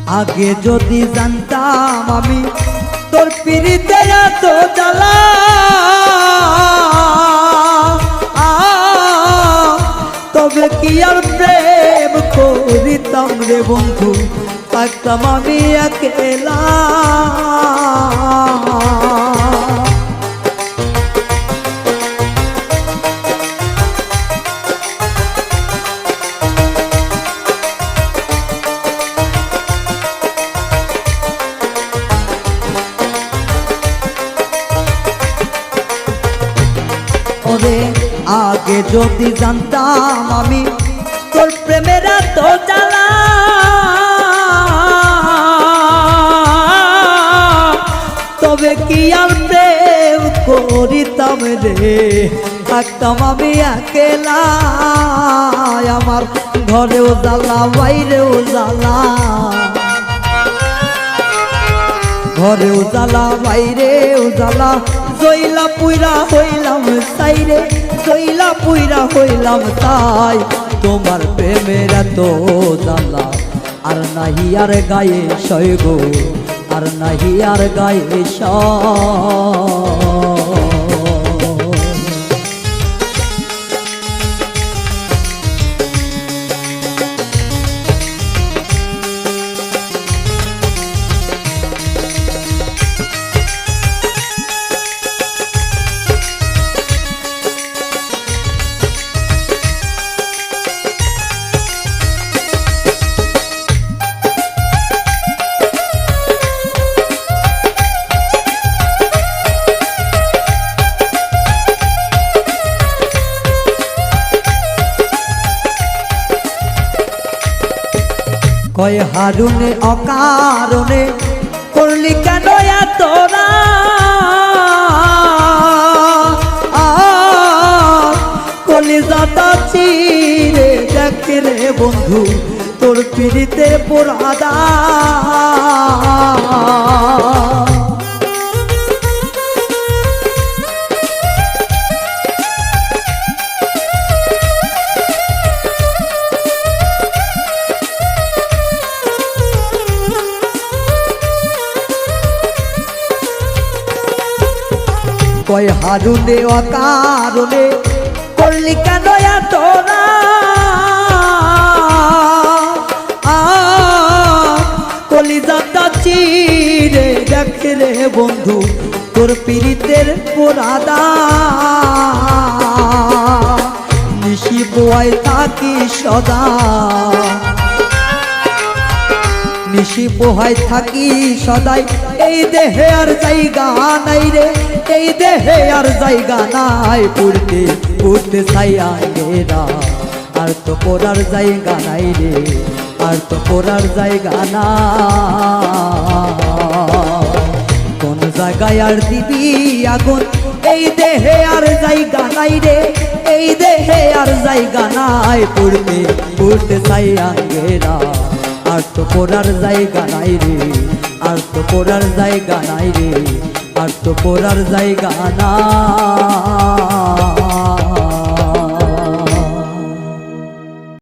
আগে যদি জানতাম আমি তোর পিরিতে এত জ্বালা, তবে কি আর প্রেম করিতাম রে বন্ধু, থাকতাম আমি একেলা। আগে যদি জানতাম আমি তোর প্রেমের এত জ্বালা, তবে কি আর প্রেম করিতাম রে, থাকতাম আমি একেলা। আমার ঘরেও জ্বালা বাইরেও জ্বালা, ঘরেও জ্বালা বাইরেও জ্বালা, জইলা পুইরা হইলাম তাই রে, জইলা পুইরা হইলাম তাই। তোমার প্রেমের এত জ্বালা আর নাহি আর গায়ে সয় গো, আর নাহি আর গায়ে সয়। কয় হারুনে অকারণে করলি কেন তোরা, কলিজাটা চিরে দেখে রে বন্ধু তোর পিড়িতে পোড়াদা। কয় হারুনে অকারণে করলি কেন তোরা, কলিজাটা চিরে দেখে রে বন্ধু তোর পিরিতের পোড়াদা। নিশি পোয়াই থাকি সদা, নিশি পোহাই থাকি সদাই, এই দেহে আর জায়গা নাই রে, এই দেহে আর জায়গা নাই। পড়তে পড়তে ছাইয়া গেরা, আর তো পড়ার জায়গা নাই রে, আর তো পড়ার জায়গা না। কোন জায়গায় আর দিবি আগুন, এই দেহে আর জায়গা নাই রে, এই দেহে আর জায়গা নাই। পড়তে পড়তে ছাইয়া গেরা, আর তো পড়ার জায়গা নাই রে, আর তো পড়ার জায়গা নাই রে, আর তো পড়ার জায়গা না।